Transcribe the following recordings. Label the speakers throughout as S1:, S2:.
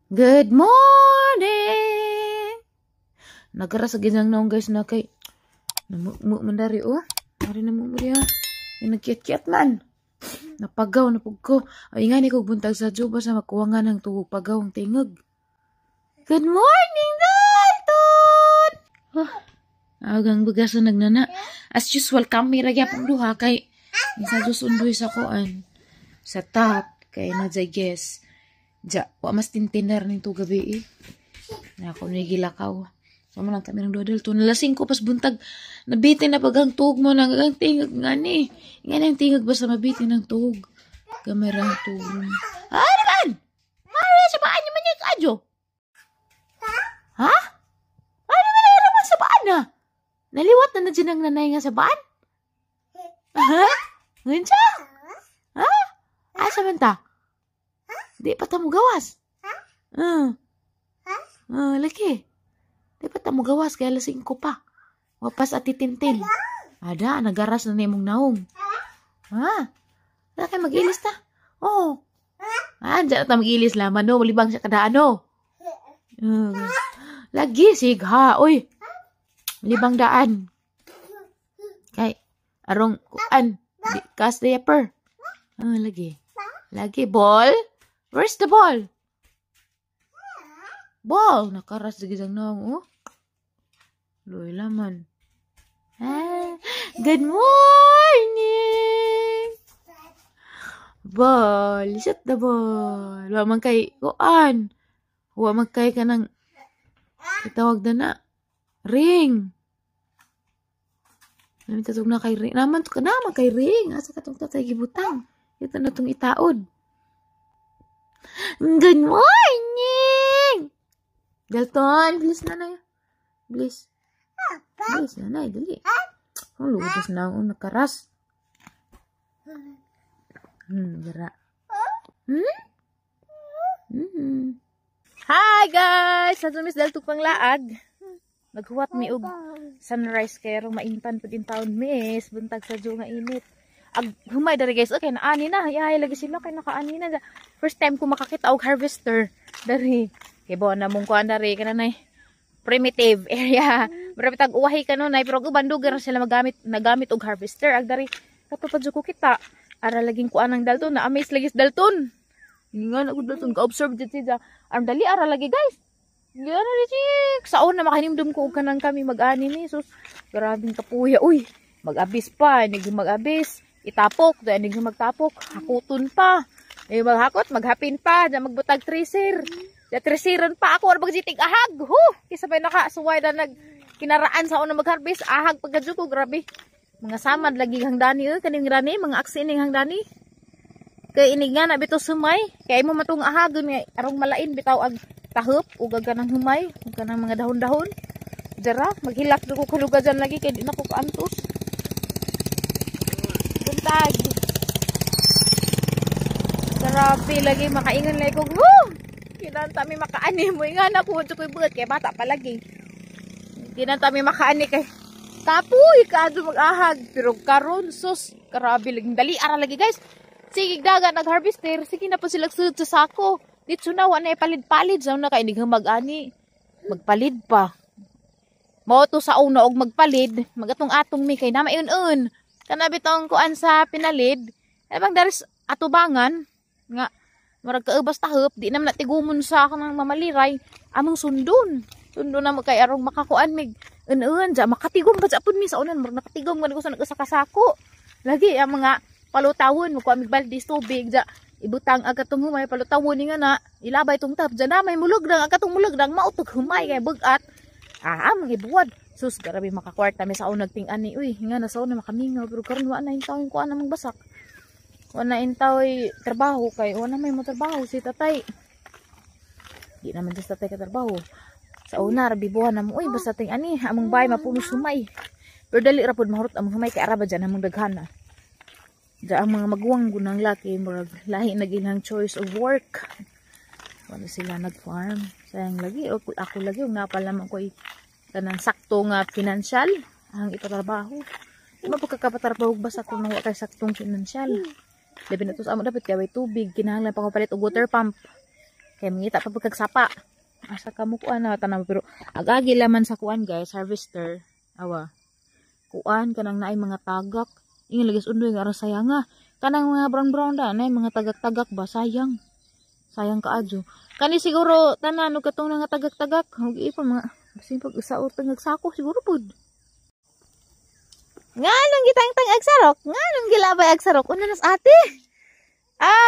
S1: Good morning! Nagara sa ginang naong guys na kay namu mandari oh. Ari namu mo diya. Yung nagkiat-kiat man. Napagaw na pugko. Ay nga ni kog buntag sa juba sa makuwangan ng tugog pagaw ang tingog. Good morning, Dalton! Oh, agang bugas na nagnana. As usual, kami ragya pang duha kay isa Diyos undoy sa koan. Sa top. Kay na dya guess. Ja, wa mas tintiner ning to gabi eh. Na ako nigilakaw. Sama lang kami ng dodol to. Nalasing ko pas buntag. Nabitin na pagang tug mo nang ang tingog nga ni. Nga nang tingog basta mabitin ng tug. Kamerang tug. Ah, naman! Mara sa baan niyo man yung kadyo? Ha? Ano naman sa baan na? Naliwat na dyan ang nanay nga sa baan? Ha? Ngayon siya? Ha? Asa man ta? Di pa ta mo gawas. Laki. Di pa ta mo gawas kaya lasing ko pa. Wapas at titintin. Ada, nagaras na nimong naong. Ha? Wala kayo mag-ilis ta? Oo. Diyan na ta mag-ilis laman no. Malibang siya kadaan no. Lagi sig ha. Uy. Malibang daan. Kay, arong kuan. Cast diaper. Lagi. Lagi, ball. Where's the ball? Ball! Nakaras sa gisang naong, oh. Loy laman. Good morning! Ball. Shut the ball. Wa man kay, kuan. Wa man kay ka ng, itawag na na. Ring. Namin tatog na kay ring. Naman to ka naman kay ring. Asa ka itong tatay gibutang. Ito na itong itaod. Good morning! Dalton, bilis nanay. Bilis. Bilis nanay, dali. Oh, lugas na ako nakaras. Gara. Hi guys! Sa Miss Dalton pang laag. Naghuwat mi og sunrise kaya rong mainpan pa din taon miss. Buntag sa jo nga init. Humay dari guys, okay na ani na. Yay lagi sila kay nakaani na. First time ko makakita og harvester dari. Kay bo na mong kuan dari kanay primitive area. Marami tag uwahi kanunay pero ubandog ra sila nagamit og harvester ag dari katupad ko kita. Ara laging kuan ang Dalton na amaze lagi sa Dalton. Nga na ko Dalton ka observe jud siya. Ang dali ara lagi guys. Gana ni chik. Saon na makanimdum ko og kanang kami mag-ani ni sus. Grabing kapuya uy. Mag-abis pa, hindi mag-abis. Itapok, dahil hindi magtapok. Hakuton pa. Eh, maghakot, maghapin pa. Diyan magbutag treasure. Diyan treasurean pa ako. Ano magsitig ahag? Kisa pa nakasuway na kinaraan sa una mag-harvest. Ahag pagkadyo ko, grabe. Mga samad lagi hangdani. Kaning rani, mga aksining hangdani. Kaya inig nga na bito sumay. Kaya mo matong ahag. Arong malain, bitaw ag tahop. Uga ka ng humay. Uga ng mga dahon-dahon. Dara, maghilak ko kuluga dyan lagi. Kaya di na ko kaantos. Buntag. Grabe lagi makaingan lagi ko. Kinanta mi makaani mo nga na ko koy bugat kay bata pa lagi. Kinanta mi makaani kay tapoy kadto mag-ahag pero karon sus grabe lagi dali ara lagi guys. Sige daga nag-harvester sige na po sila sud sa sako. Dito na wa na palid-palid sa una kay inig mag-ani. Magpalid pa. Mao to sa una og magpalid magatong atong mi kay na mayon-un. Kana bitong kuan sa pinalid, bang daris atubangan nga murag kaubas tahop di naman natigumon sa kanang mamaliray among sundon. Sundon na mo kay arong makakuan mig un-un ja makatigom ba sa pud mi sa unan murag nakatigom man ko sa nagusakasako. Lagi ang mga palutawon mo ko amig baldis tubig ja ibutang agatong humay palutawon ni nga na ilabay tong tap ja na may mulugdang agatong mulugdang mautog humay kay bugat. Among ibuwad. Sus, grabe makakwarta mi sa unag ting-ani. Uy, nga na sa una makamingaw. Pero karon wa na intaw yung kuan namang basak. Wa na intaw trabaho kay. Wa na may mo trabaho si tatay. Di naman sa tatay katrabaho. Sa una, rabibuhan na mo. Uy, basta ting-ani. Among bahay mapuno sumay. Pero dali rapod mahurot among humay kay araba dyan among daghana. Diyan ang mga maguwang gunang laki. Murag lahi naginang choice of work. Wala sila nag-farm. Sayang lagi. Ako lagi. Yung napalaman ko kanang sakto nga financial ang ipatrabaho. Di ba pagkakapatrabaho basta kung nawa kay saktong financial. Labi na to sa amo dapat kay tubig kinahanglan pa ko palit og water pump. Kaya mangita pa pagkag sapa. Asa ka mo kuan na tanaw pero agagi laman sa kuan guys, harvester. Awa. Kuan kanang naay mga tagak. Ingon lagi undoy nga sayang nga. Kanang mga brown da nay mga tagak-tagak ba sayang. Sayang kaadyo. Kani siguro tanan og katong nga tagak-tagak, ug ipon mga basin pag usaor tangag sako siguro pud. Nganong gitangtang agsarok? Nganong gilabay agsarok? Una nas ate.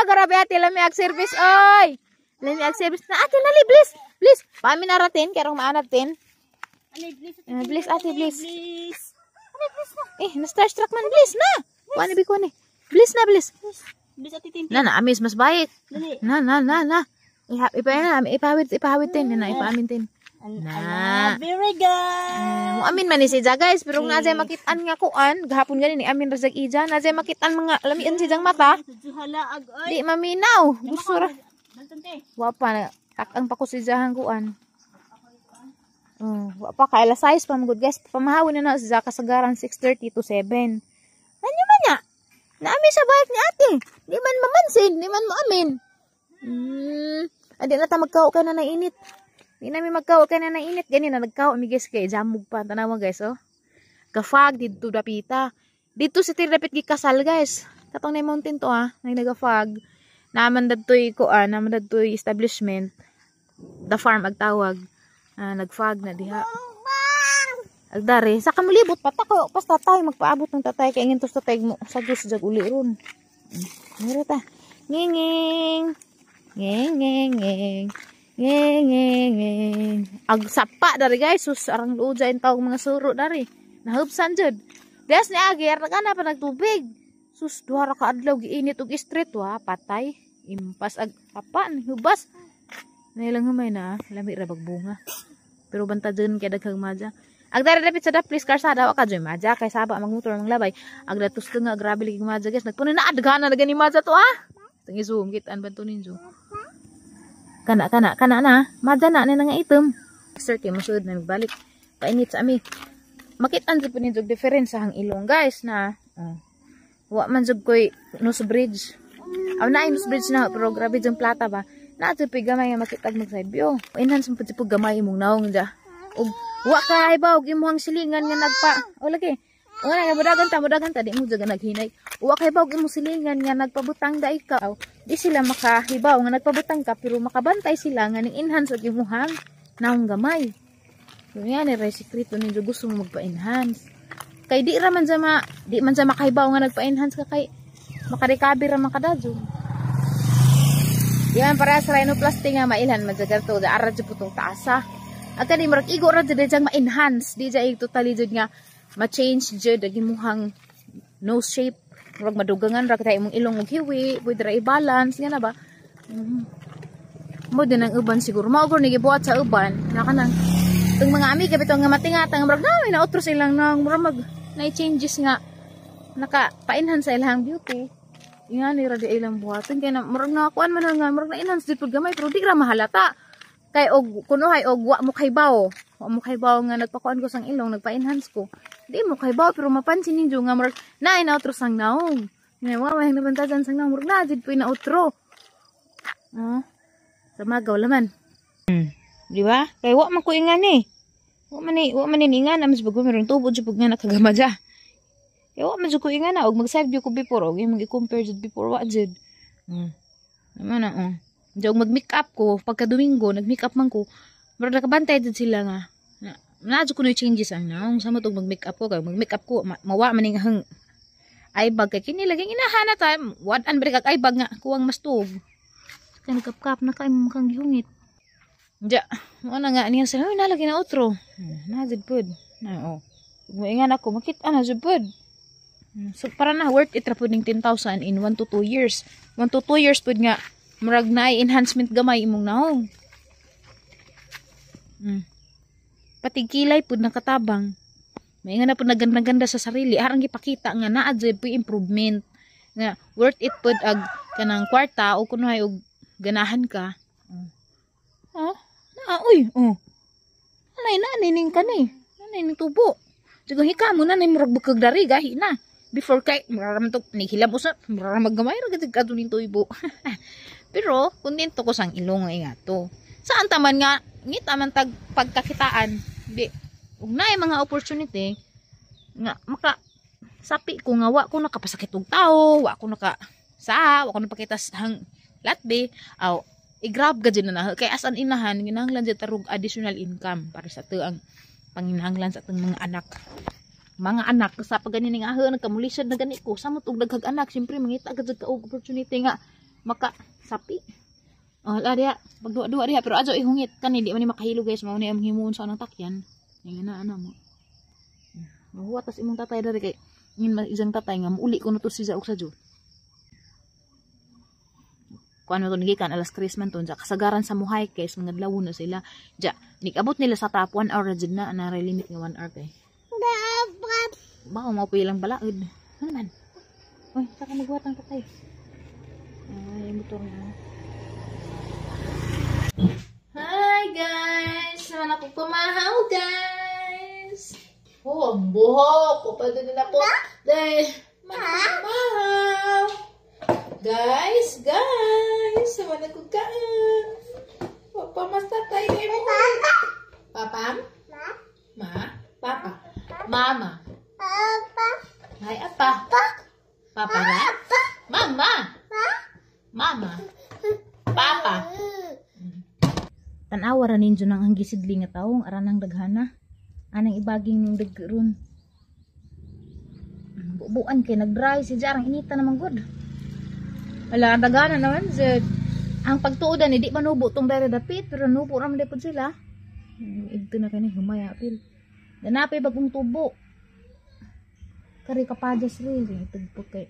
S1: Grabe ate lami ag service oy. Lami ag service na ate nali please. Please, pami naratin karong maanatin. Please ate please. Na-starstruck man please na. Kuan bi ko ni. Please na please.
S2: Please ate tin.
S1: Na amis mas baik.
S2: Dali.
S1: Na. Ipawid tin na ipamin tin. Na.
S2: Very good.
S1: Amin man ni siya guys, pero nga jay makitaan nga kuan, gahapon gani ni amin razag ija, na jay makitaan mga lamian siyang mata.
S2: Hala ag oy.
S1: Di maminaw. Gusto ra.
S2: Daltante.
S1: Wa pa na takang pa ko si jahang kuan. Wa pa kay alas 6 pa magud guys. Pamahawon na sa kasagaran 6:30 to 7. Nanyo man nya. Naami sa bayat ni ate. Di man mamansin, di man maamin. Adi na ta magkao ka na init. Di namin magkao ka na init. Gani na nagkao mi guys kay jamog pa tanawa guys oh. Gafag dito dapita. Dito si tirapit gi kasal guys. Katong na mountain to nay nagafag. Naman dadtoy kuan, naman dadtoy establishment. The farm agtawag. Nagfag na diha. Agdare, sa kamulibot patako pas tatay magpaabot ng tatay kay ngintos tatay mo sagos jag uli ron. Mira ta. Nging. Ag sapa dari guys, sus arang luja in tawag mga suro dari. Nahubsan jud. Des ni agir kana pa nagtubig. Sus duha ra ka adlaw giinit og street patay. Impas ag sapa ni hubas. Nailang humay na, lami ra bagbunga. Pero banta dun kay daghang madya. Ag dari dapit sa please karsada wa ka joy madya kay saba magmotor mang labay. Ag datus nga grabe lagi madya guys. Nagpuno na adgana na gani madya to Tangi zoom kitaan banto ninyo. Kana na. Madya na nga item. Sir kay masud na nagbalik. Painit sa ami. Makitaan jud po ninyo difference sa hang ilong guys na. Wa man jud koy nose bridge. Aw na nose bridge na pero grabe jung plata ba. Na jud pay gamay nga makitag mag side view. Enhance mo pud gamay imong naong ja. Ug wa ka ibaw imong silingan nga nagpa. O lagi. Nga mudagan ta di mo jud naghinay. Wa kay baw imong silingan nga nagpabutang da ikaw. Di sila makahibaw nga nagpabutang ka pero makabantay sila nga ning enhance og imong naong gamay. So yan ni sekreto ninyo gusto mo magpa-enhance. Kay di man sa makahibaw nga nagpa-enhance ka kay makarecover ra man kadadyo. Yan para sa rhinoplasty nga mailhan man jagar to da ara jud putong taasa. Agka di marag igo ra jud jang ma-enhance di jay totally jud nga ma-change jud ang imong nose shape. Murag madugangan ra kay imong ilong og hiwi, pwede ra i-balance nga na ba. Mo din ang uban siguro. Mao gud ni gibuhat sa uban na kanang tung mga amiga bitaw nga matingatang murag na utro silang nang murag na changes nga naka pa-enhance sa ilang beauty. Ingan ni ra di ilang buhaton kay na murag na kuan man nga murag na enhance dito gamay pero di ra mahalata. Kay og kunohay og wa mo kaybaw. Wa mo kaybaw nga nagpakuan ko sang ilong nagpa-enhance ko. Di mo kaybaw pero mapansin ninyo nga murag na utro sang naong. Nga wa may nabantajan sang naong murag na jud po na utro. Sa magaw laman. Di ba? Kay wa man ko ingan ni. Wa man ingan amas bago meron tubod jud pug nga nakagama ja. Kay wa man jud ko ingan na og mag-side view ko before og imong i-compare jud before wa jud. Naman na Diyo mag-make up ko pagka Domingo nag-make up man ko. Pero nakabantay jud sila nga. Naadyo ko na changes ang naong sama tog mag-make up ko kay mag-make up ko mawa man ning hang ay bag kay kini lagi inahana ta wad-an bari kag ay bag nga kuwang mastog. Kay nagkap na kay mo kang gihungit. Ja, mo na nga niya sa nalagi na outro. Na jud pud. Na mo ingan ako makita na jud pud. So para na worth it ra pud ning 10,000 in 1 to 2 years. 1 to 2 years pud nga murag na enhancement gamay imong naong. Pati kilay pud nakatabang. May nga na pud naganda-ganda sa sarili arang gipakita nga naa jud po improvement. Nga worth it pud ag kanang kwarta o kunohay og ganahan ka. Anay na ning kanay. Anay ning tubo. Digo hika mo na nay murag bukag dari gahi na. Before kay mararam to nihilabos na mararam maggamay ra gid kadto ning tuibo. Pero kontento ko sang ilong nga to. Saan taman nga ngita man tag pagkakitaan. Di ug naay mga opportunity nga maka sapi ko nga wa ko nakapasakit og tao, wa ko wa ko napakita hang latbe aw i-grab ka dyan na kay as an inahan ginahanglan dyan tarog additional income para sa to ang panginahanglan sa atong mga anak sa pag ganin nga nagkamulisad na gani ko samot og daghag anak syempre mangita ka jud ka og opportunity nga maka sapi ala diha pagduwa-duwa diha pero adto ihungit kani di man ni makahilo guys mao ni ang himuon sa anang takyan nga na ana mo mahuwa tas imong tatay diri kay ngin isang tatay nga muuli ko to siya og sa jud kuan mo to gikan alas 3 man to kasagaran sa muhay kay mga adlaw na sila ja nikabot nila sa top 1 hour jud na ana limit nga 1 hour kay baka mo pilang balaod. Ano man? Uy, saka magbuhat ang tatay. Ay, motor na. Hi guys! Naman ako pumahaw guys! Oh, ang buhok! Kupado nila po. Dahil, pumahaw! Guys! Naman ako kaan. Papamas tatay kayo mo. Papam? Ma? Papa? Mama? Hai apa? Papa na? Mama? Mama? Papa? Tanawa ra ninyo nang ang gisidling nga taong aranang daghana. Anang ibaging ning dagron. Bubuan kay nag-dry si jarang inita naman good. Wala daghana naman jud. Ang pagtuodan di manubo tong dere dapit pero nubo ra man pud sila. Igto na kani humaya apil. Danapay bagong tubo. Kari kapadas rin. Tagpo kay.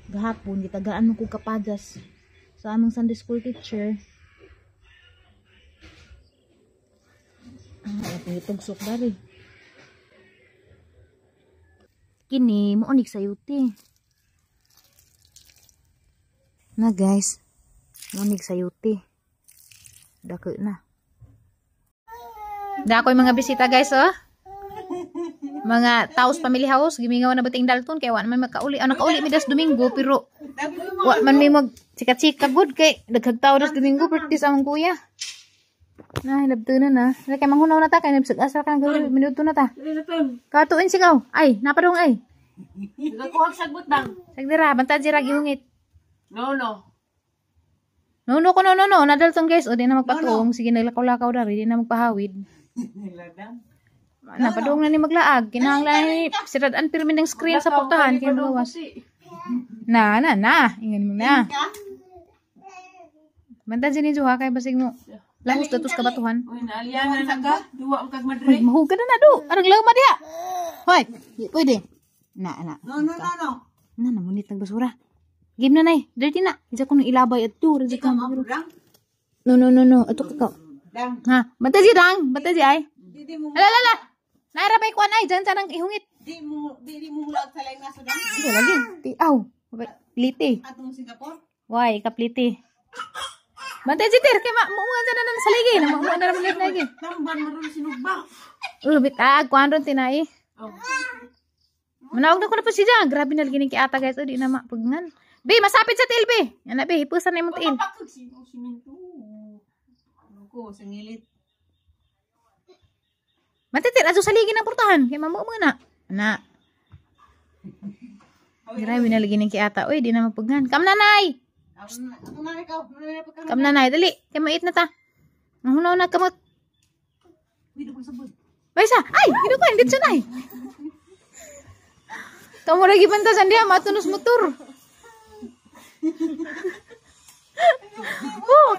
S1: Gahapon, gitagaan mo ko kapadas. Sa aming Sunday school teacher. Itugsok dari. Kini, muunig sa yuti. Na guys. Muunig sa yuti. Dako na. Dako yung mga bisita guys oh. Mga Taos Family House gimingaw na bating Dalton kay wa man makauli. Nakauli mi das Domingo pero wa man may mag chika-chika good kay daghag tawo das Domingo practice ang kuya. Na hilabto na. Kay manghunaw na ta kay nabsag asar ka ng minuto na ta. Katuin sigaw. Ay, napadong ay.
S2: Nagakuhag sagbot dang.
S1: Sagdira bantad jira gihungit.
S2: No.
S1: No. Nadalton guys o di na magpatong. Sige naglakaw-lakaw dari di na magpahawid. Napadong na ni maglaag. Kinahanglan ni sirad-an pirmin ng screen sa portahan. Kaya magawas. Na. Ingan mo na. Bantad siya ni Juha kay basig mo. Lahos datos kabatuhan.
S2: Uy, naaliyanan na ka. Duwa ang kagmadre.
S1: Mahuga na do. Arang lama diha. Hoy, pwede. Na.
S2: No.
S1: Na, namunit ng basura. Game na nay. Dirty na. Isa ko nung ilabay at to. Radyo ka. No. Ito ka. Ha? Bantad siya dang. Bantad siya ay. Alala. Nairabay ko ay. Diyan sa nang ihungit.
S2: Di mo mulag sa laing naso dang.
S1: Hindi lagi. Aw. Pliti.
S2: Atong Singapore.
S1: Why? Kapliti. Bantay si Ter. Kaya maumuan sa nanan sa lagi. Maumuan na naman lagi.
S2: Tamban maroon sinugba.
S1: Bitag. Kuhan ron tinay. Manawag na ko na po siya. Grabe na lagi ni kiata guys. O di na mapagnan. Be, masapit sa tail be. Yan na be. Hipusan na yung tail.
S2: Papakag siminto. Ano ko, sa ngilit.
S1: Matitir. Aso sa lagi ng portahan. Kaya mamuumuan na. Anak. Grabe na lagi ni kiata. Uy, di na mapagnan. Kam nanay. Kam nanay. Dali. Kaya mait na ta. Nahunaw na kamot. Baysa. Ay! Hinukuhan. Dito na ay. Kamu lagi pantasan dia matunus motor.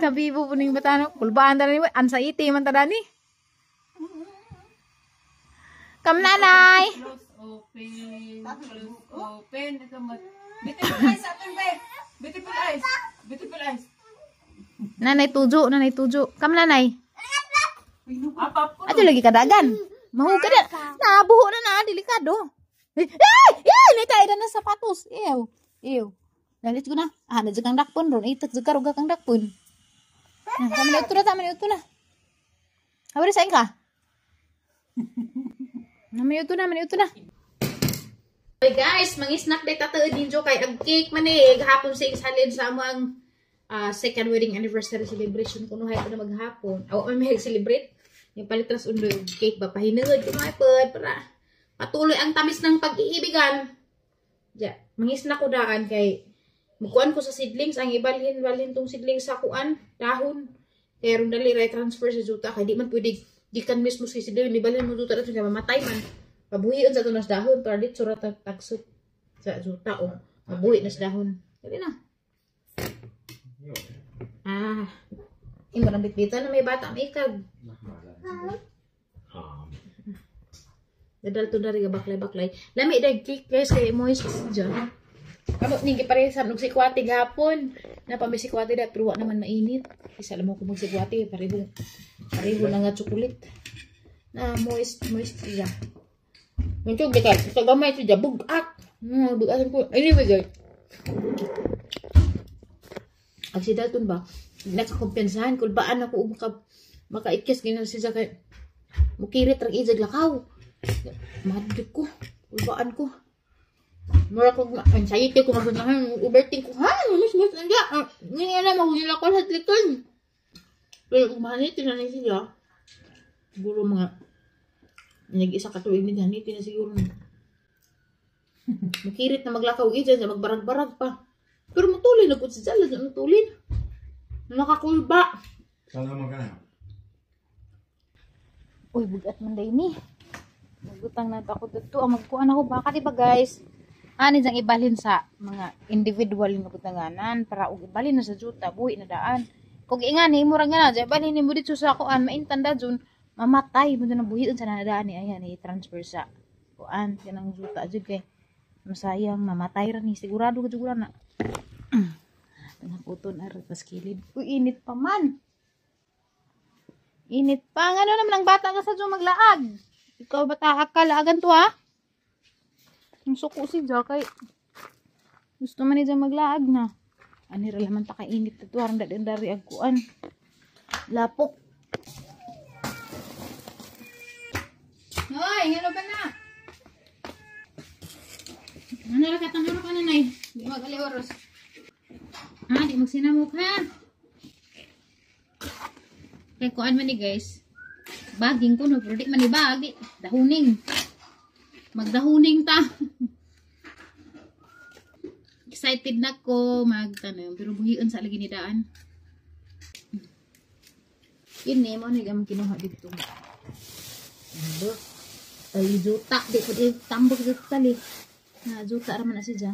S1: Kabibo puning batano. Kulbaan tadi ansa iti man tadani. Kam nanay.
S2: Close open. Beautiful eyes, open be. Beautiful eyes.
S1: Nanay tujo. Kam nanay. Ato lagi kadagan. Mau ka na. Nabuho na delikado. Nitay na sapatos. Ew. Nalit ko na. Nadyo kang dakpon ron. Itak juga ruga kang dakpon. Tama na ito na. Habari saan ka? Namay ito na, man ito na. Okay guys, mangi-snack day tata din jo kay ag cake man eh. Gahapon sa isalin sa among second wedding anniversary celebration kuno hay na maghapon. Aw may celebrate. Yung palitras undo yung cake ba pahinugod kuno ay pod para patuloy ang tamis ng pag-iibigan. Ja, mangi-snack ko daan kay mukuan ko sa seedlings ang ibalhin tong seedlings sa kuan, dahon. Kaya ron dali transfer sa juta kay di man pwede gikan mismo sa seedling ibalhin mo juta dapat mamatay man. Pabuhiin sa tunas dahon para dit surat tagsut sa juta o mabuhi na sa dahon. Dali na. Imo nang bitbitan na may bata may ikag. Dadal to dari baklay. Lami dag cake guys kay moist dyan. Kamo ning giparesan og sikwati gahapon. Na pa may sikwati da pero wa naman mainit. Isa lang mo ko magsikwati pareho na nga chocolate. Na moist siya. Muncul dekat, sa gamay siya bugat. Bugat ko. Anyway guys. Ang si Dalton ba? Nakakompensahan kung baan ako makaikis ganyan siya kay mukirit rang ijag lakaw. Madlik ko. Kulbaan ko. Mura ko anxiety ko maganahan overthink ko. Ha, mas anda. Ni ana magulila ko sa likod. Pero umanit na ni siya. Siguro mga nag-isa ka tuwing ni ganito na siguro. Makirit na maglakaw ija sa magbarag-barag pa. Pero matulin na po si Jalas na matulin. Nakakulba.
S3: Sana mo ka na.
S1: Uy, bugat man day ni. Magutang na ako dito. Magkuhan ako baka diba guys? Ani diyang ibalhin sa mga individual nga butanganan para ibalhin na sa juta. Buhi na daan. Kung ingani, murag nga na. Ibalhin mo dito sa kuan. Maintanda dyan. Mamatay mo na buhiin sa nadaan ni ayan i-transfer sa kuan kanang juta jud kay masayang mamatay ra ni sigurado ka jud na. Naputon ar pas kilid. Uy init pa man. Init pa ngano naman ang bata ka sa jud maglaag. Ikaw bata ka laagan to ha. Ang suko si Ja kay gusto man ni Ja maglaag na. Ani ra laman ta kay init to aron dari ag kuan. Lapok. Hoy, ngano ba na? Ano ra katang ka na nay? Di magali oras. Di magsinamok ha. Kay kuan man ni guys. Baging ko no, pero di man ni bagi. Dahuning. Magdahuning ta. Excited na ko magtanong pero buhion sa lagi ni daan. Ini mo ni gam kinuha dito. Ano? Ay, juta. Di ko tambok dito tali. Na, juta raman na siya.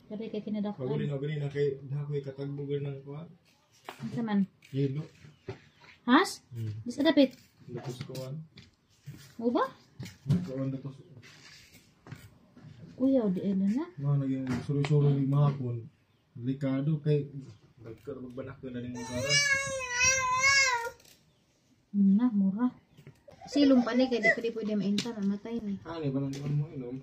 S1: Kaya kaya kinadakuan.
S3: Paguli na kay dakoy katagbugan ng kuan.
S1: Ano man?
S3: Yelo.
S1: Has? Bisa dapit?
S3: Datos kuan.
S1: O ba?
S3: Kuan datos.
S1: Kuya, di ano na?
S3: Naging suru-suru ni mahapon. Delikado kay magbanak ko na ning usaran.
S1: Na, mura. Silong pa ni kaya di pwede mainta, namatay ni.
S3: Ani ba lang mo inom?